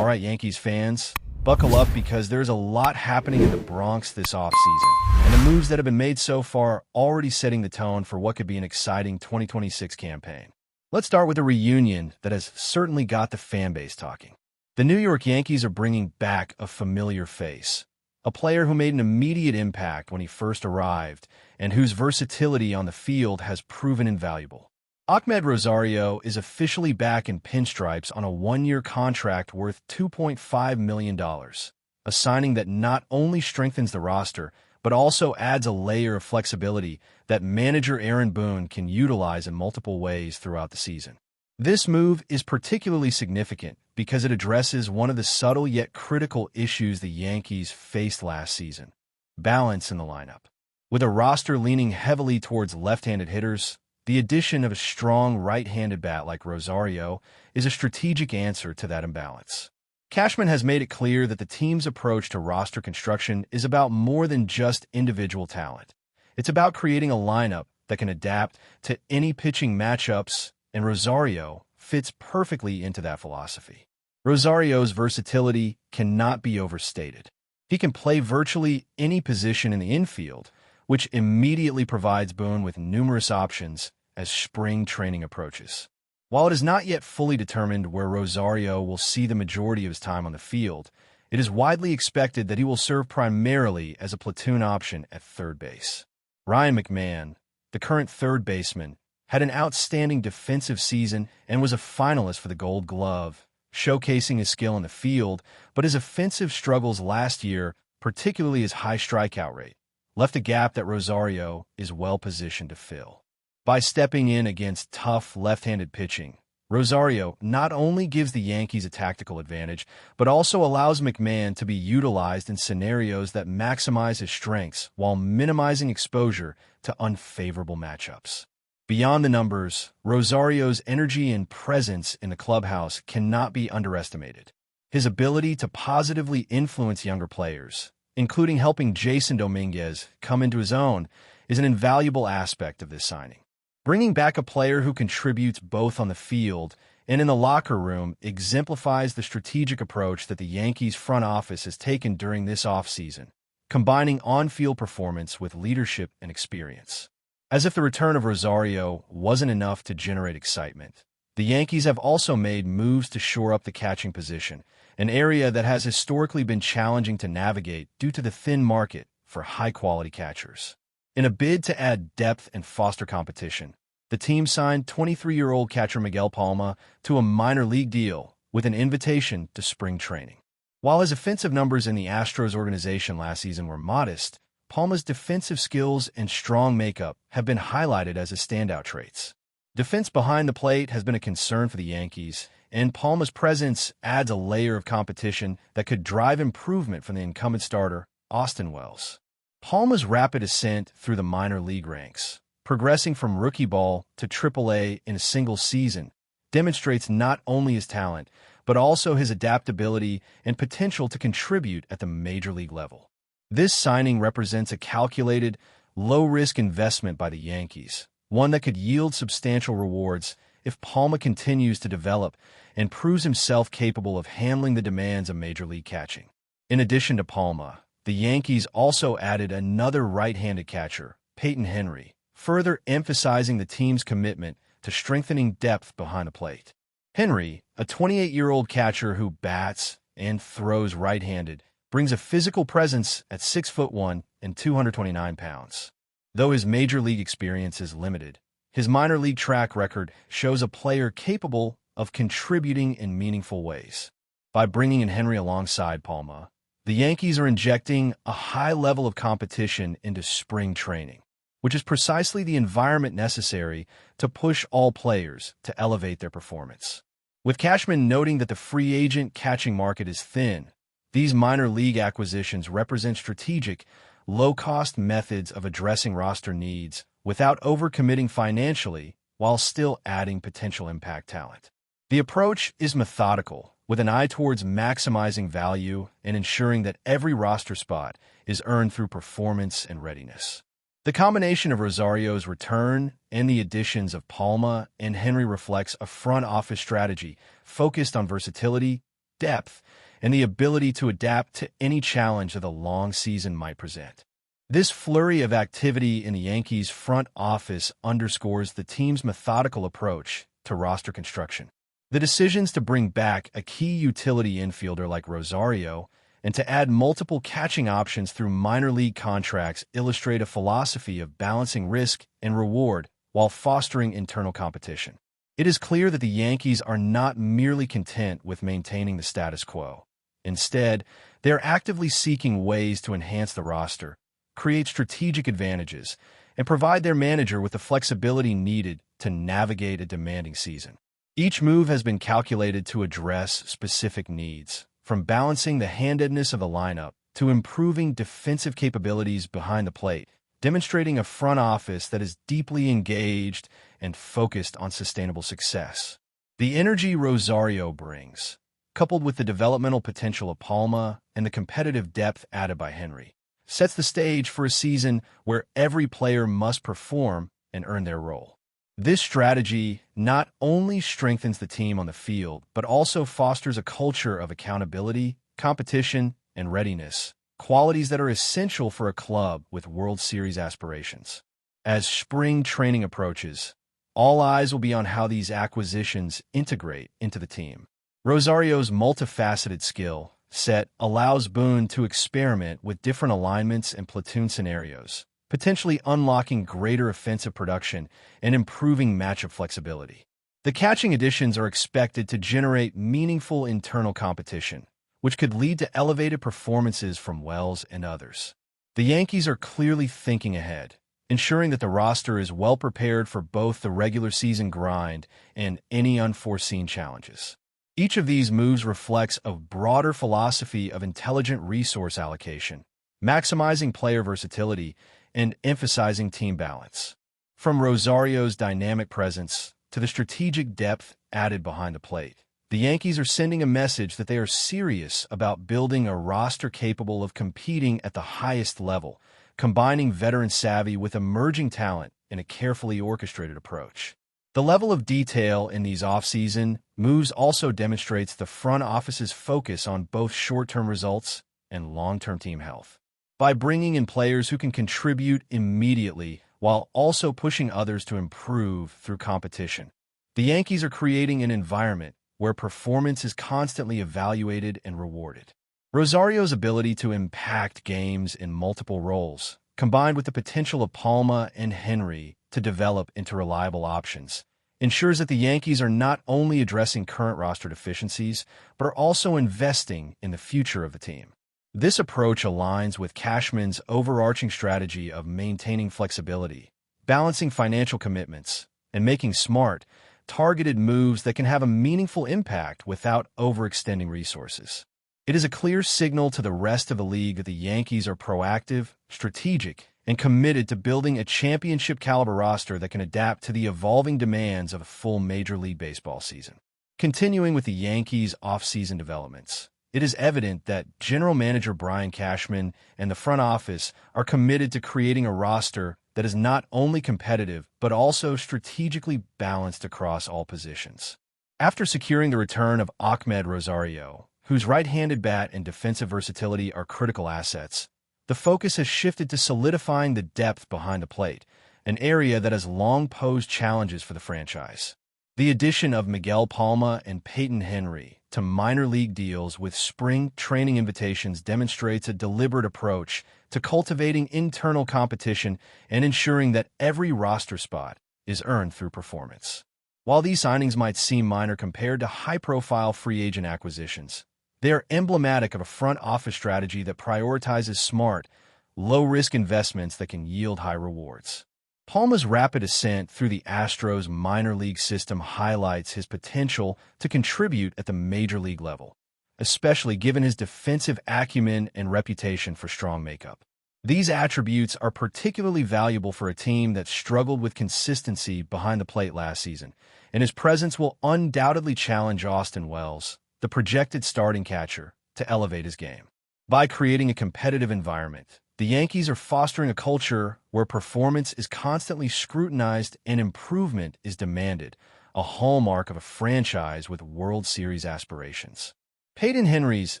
All right, Yankees fans, buckle up because there's a lot happening in the Bronx this offseason, and the moves that have been made so far already setting the tone for what could be an exciting 2026 campaign. Let's start with a reunion that has certainly got the fan base talking. The New York Yankees are bringing back a familiar face, a player who made an immediate impact when he first arrived and whose versatility on the field has proven invaluable. Amed Rosario is officially back in pinstripes on a one-year contract worth $2.5 million, a signing that not only strengthens the roster, but also adds a layer of flexibility that manager Aaron Boone can utilize in multiple ways throughout the season. This move is particularly significant because it addresses one of the subtle yet critical issues the Yankees faced last season: balance in the lineup. With a roster leaning heavily towards left-handed hitters, the addition of a strong right-handed bat like Rosario is a strategic answer to that imbalance. Cashman has made it clear that the team's approach to roster construction is about more than just individual talent. It's about creating a lineup that can adapt to any pitching matchups, and Rosario fits perfectly into that philosophy. Rosario's versatility cannot be overstated. He can play virtually any position in the infield, which immediately provides Boone with numerous options as spring training approaches. While it is not yet fully determined where Rosario will see the majority of his time on the field, it is widely expected that he will serve primarily as a platoon option at third base. Ryan McMahon, the current third baseman, had an outstanding defensive season and was a finalist for the Gold Glove, showcasing his skill in the field, but his offensive struggles last year, particularly his high strikeout rate, left a gap that Rosario is well-positioned to fill. By stepping in against tough left-handed pitching, Rosario not only gives the Yankees a tactical advantage, but also allows McMahon to be utilized in scenarios that maximize his strengths while minimizing exposure to unfavorable matchups. Beyond the numbers, Rosario's energy and presence in the clubhouse cannot be underestimated. His ability to positively influence younger players, including helping Jason Dominguez come into his own, is an invaluable aspect of this signing. Bringing back a player who contributes both on the field and in the locker room exemplifies the strategic approach that the Yankees front office has taken during this offseason, combining on-field performance with leadership and experience. As if the return of Rosario wasn't enough to generate excitement, the Yankees have also made moves to shore up the catching position, an area that has historically been challenging to navigate due to the thin market for high-quality catchers. In a bid to add depth and foster competition, the team signed 23-year-old catcher Miguel Palma to a minor league deal with an invitation to spring training. While his offensive numbers in the Astros organization last season were modest, Palma's defensive skills and strong makeup have been highlighted as his standout traits. Defense behind the plate has been a concern for the Yankees, and Palma's presence adds a layer of competition that could drive improvement from the incumbent starter, Austin Wells. Palma's rapid ascent through the minor league ranks, progressing from rookie ball to AAA in a single season, demonstrates not only his talent, but also his adaptability and potential to contribute at the major league level. This signing represents a calculated, low-risk investment by the Yankees, one that could yield substantial rewards if Palma continues to develop and proves himself capable of handling the demands of major league catching. In addition to Palma, the Yankees also added another right-handed catcher, Peyton Henry, further emphasizing the team's commitment to strengthening depth behind the plate. Henry, a 28-year-old catcher who bats and throws right-handed, brings a physical presence at 6'1" and 229 pounds. Though his major league experience is limited, his minor league track record shows a player capable of contributing in meaningful ways. By bringing in Henry alongside Palma, the Yankees are injecting a high level of competition into spring training, which is precisely the environment necessary to push all players to elevate their performance. With Cashman noting that the free agent catching market is thin, these minor league acquisitions represent strategic, low-cost methods of addressing roster needs without overcommitting financially while still adding potential impact talent. The approach is methodical, with an eye towards maximizing value and ensuring that every roster spot is earned through performance and readiness. The combination of Rosario's return and the additions of Palma and Henry reflects a front office strategy focused on versatility, depth, and the ability to adapt to any challenge that the long season might present. This flurry of activity in the Yankees' front office underscores the team's methodical approach to roster construction. The decisions to bring back a key utility infielder like Rosario and to add multiple catching options through minor league contracts illustrate a philosophy of balancing risk and reward while fostering internal competition. It is clear that the Yankees are not merely content with maintaining the status quo. Instead, they are actively seeking ways to enhance the roster, create strategic advantages, and provide their manager with the flexibility needed to navigate a demanding season. Each move has been calculated to address specific needs, from balancing the handedness of the lineup to improving defensive capabilities behind the plate, demonstrating a front office that is deeply engaged and focused on sustainable success. The energy Rosario brings, coupled with the developmental potential of Palma and the competitive depth added by Henry, sets the stage for a season where every player must perform and earn their role. This strategy not only strengthens the team on the field, but also fosters a culture of accountability, competition, and readiness, qualities that are essential for a club with World Series aspirations. As spring training approaches, all eyes will be on how these acquisitions integrate into the team. Rosario's multifaceted skill set allows Boone to experiment with different alignments and platoon scenarios, potentially unlocking greater offensive production and improving matchup flexibility. The catching additions are expected to generate meaningful internal competition, which could lead to elevated performances from Wells and others. The Yankees are clearly thinking ahead, ensuring that the roster is well prepared for both the regular season grind and any unforeseen challenges. Each of these moves reflects a broader philosophy of intelligent resource allocation, maximizing player versatility and emphasizing team balance. From Rosario's dynamic presence to the strategic depth added behind the plate, the Yankees are sending a message that they are serious about building a roster capable of competing at the highest level, combining veteran savvy with emerging talent in a carefully orchestrated approach. The level of detail in these offseason moves also demonstrates the front office's focus on both short-term results and long-term team health. By bringing in players who can contribute immediately while also pushing others to improve through competition, the Yankees are creating an environment where performance is constantly evaluated and rewarded. Rosario's ability to impact games in multiple roles, combined with the potential of Palma and Henry to develop into reliable options, ensures that the Yankees are not only addressing current roster deficiencies, but are also investing in the future of the team. This approach aligns with Cashman's overarching strategy of maintaining flexibility, balancing financial commitments, and making smart, targeted moves that can have a meaningful impact without overextending resources. It is a clear signal to the rest of the league that the Yankees are proactive, strategic, and committed to building a championship-caliber roster that can adapt to the evolving demands of a full Major League Baseball season. Continuing with the Yankees' off-season developments, it is evident that General Manager Brian Cashman and the front office are committed to creating a roster that is not only competitive, but also strategically balanced across all positions. After securing the return of Amed Rosario, whose right-handed bat and defensive versatility are critical assets, the focus has shifted to solidifying the depth behind the plate, an area that has long posed challenges for the franchise. The addition of Miguel Palma and Peyton Henry to minor league deals with spring training invitations demonstrates a deliberate approach to cultivating internal competition and ensuring that every roster spot is earned through performance. While these signings might seem minor compared to high-profile free agent acquisitions, they are emblematic of a front office strategy that prioritizes smart, low-risk investments that can yield high rewards. Palma's rapid ascent through the Astros minor league system highlights his potential to contribute at the major league level, especially given his defensive acumen and reputation for strong makeup. These attributes are particularly valuable for a team that struggled with consistency behind the plate last season, and his presence will undoubtedly challenge Austin Wells, the projected starting catcher, to elevate his game. By creating a competitive environment, the Yankees are fostering a culture where performance is constantly scrutinized and improvement is demanded, a hallmark of a franchise with World Series aspirations. Peyton Henry's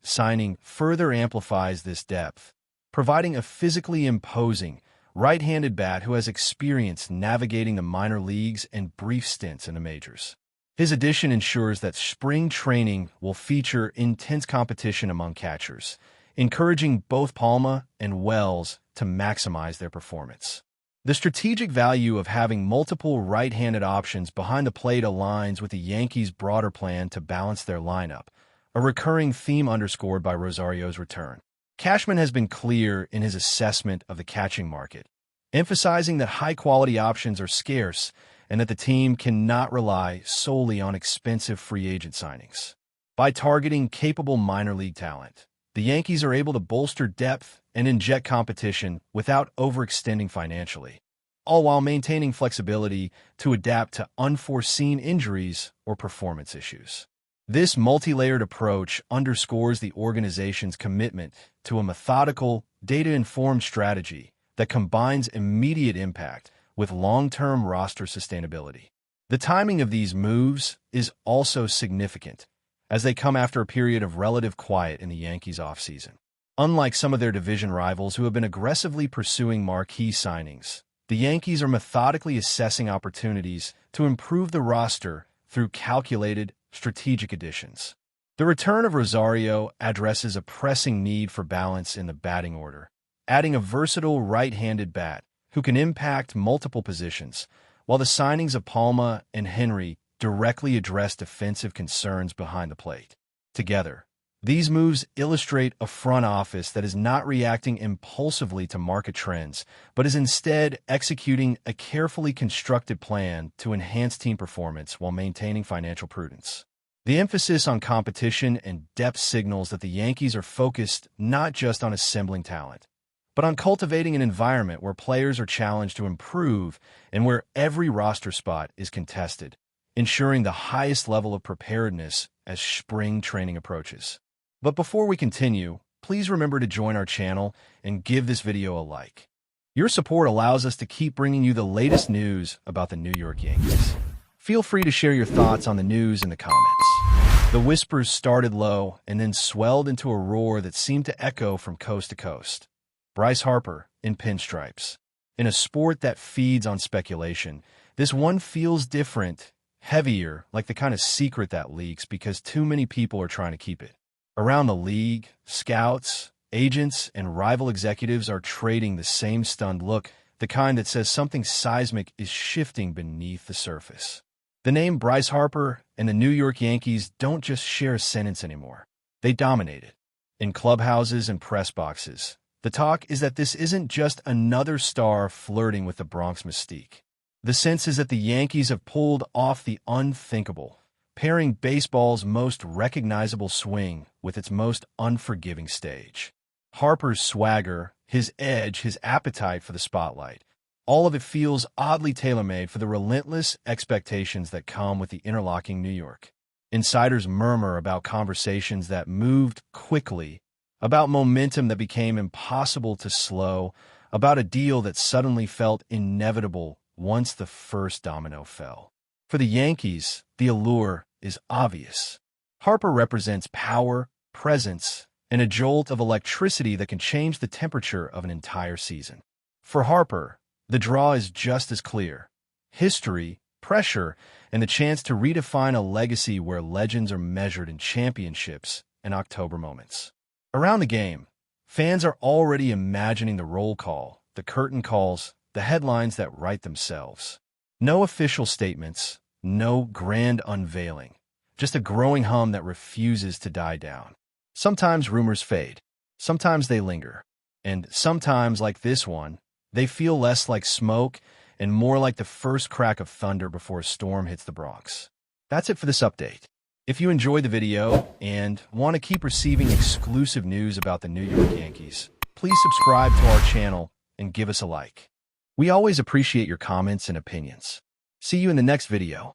signing further amplifies this depth, providing a physically imposing, right-handed bat who has experience navigating the minor leagues and brief stints in the majors. His addition ensures that spring training will feature intense competition among catchers, encouraging both Palma and Wells to maximize their performance. The strategic value of having multiple right-handed options behind the plate aligns with the Yankees' broader plan to balance their lineup, a recurring theme underscored by Rosario's return. Cashman has been clear in his assessment of the catching market, emphasizing that high-quality options are scarce and that the team cannot rely solely on expensive free agent signings. By targeting capable minor league talent, the Yankees are able to bolster depth and inject competition without overextending financially, all while maintaining flexibility to adapt to unforeseen injuries or performance issues. This multi-layered approach underscores the organization's commitment to a methodical, data-informed strategy that combines immediate impact with long-term roster sustainability. The timing of these moves is also significant, as they come after a period of relative quiet in the Yankees' offseason. Unlike some of their division rivals who have been aggressively pursuing marquee signings, the Yankees are methodically assessing opportunities to improve the roster through calculated, strategic additions. The return of Rosario addresses a pressing need for balance in the batting order, adding a versatile right-handed bat who can impact multiple positions, while the signings of Palma and Henry directly address defensive concerns behind the plate. Together, these moves illustrate a front office that is not reacting impulsively to market trends, but is instead executing a carefully constructed plan to enhance team performance while maintaining financial prudence. The emphasis on competition and depth signals that the Yankees are focused not just on assembling talent, but on cultivating an environment where players are challenged to improve and where every roster spot is contested, ensuring the highest level of preparedness as spring training approaches. But before we continue, please remember to join our channel and give this video a like. Your support allows us to keep bringing you the latest news about the New York Yankees. Feel free to share your thoughts on the news in the comments. The whispers started low and then swelled into a roar that seemed to echo from coast to coast. Bryce Harper in pinstripes. In a sport that feeds on speculation, this one feels different, heavier, like the kind of secret that leaks because too many people are trying to keep it. Around the league, scouts, agents, and rival executives are trading the same stunned look, the kind that says something seismic is shifting beneath the surface. The name Bryce Harper and the New York Yankees don't just share a sentence anymore. They dominate it. In clubhouses and press boxes, the talk is that this isn't just another star flirting with the Bronx mystique. The sense is that the Yankees have pulled off the unthinkable, pairing baseball's most recognizable swing with its most unforgiving stage. Harper's swagger, his edge, his appetite for the spotlight, all of it feels oddly tailor-made for the relentless expectations that come with the interlocking New York. Insiders murmur about conversations that moved quickly, about momentum that became impossible to slow, about a deal that suddenly felt inevitable once the first domino fell. For the Yankees, the allure is obvious. Harper represents power, presence, and a jolt of electricity that can change the temperature of an entire season. For Harper, the draw is just as clear. History, pressure, and the chance to redefine a legacy where legends are measured in championships and October moments. Around the game, fans are already imagining the roll call, the curtain calls, the headlines that write themselves. No official statements, no grand unveiling, just a growing hum that refuses to die down. Sometimes rumors fade, sometimes they linger, and sometimes, like this one, they feel less like smoke and more like the first crack of thunder before a storm hits the Bronx. That's it for this update. If you enjoyed the video and want to keep receiving exclusive news about the New York Yankees, please subscribe to our channel and give us a like. We always appreciate your comments and opinions. See you in the next video.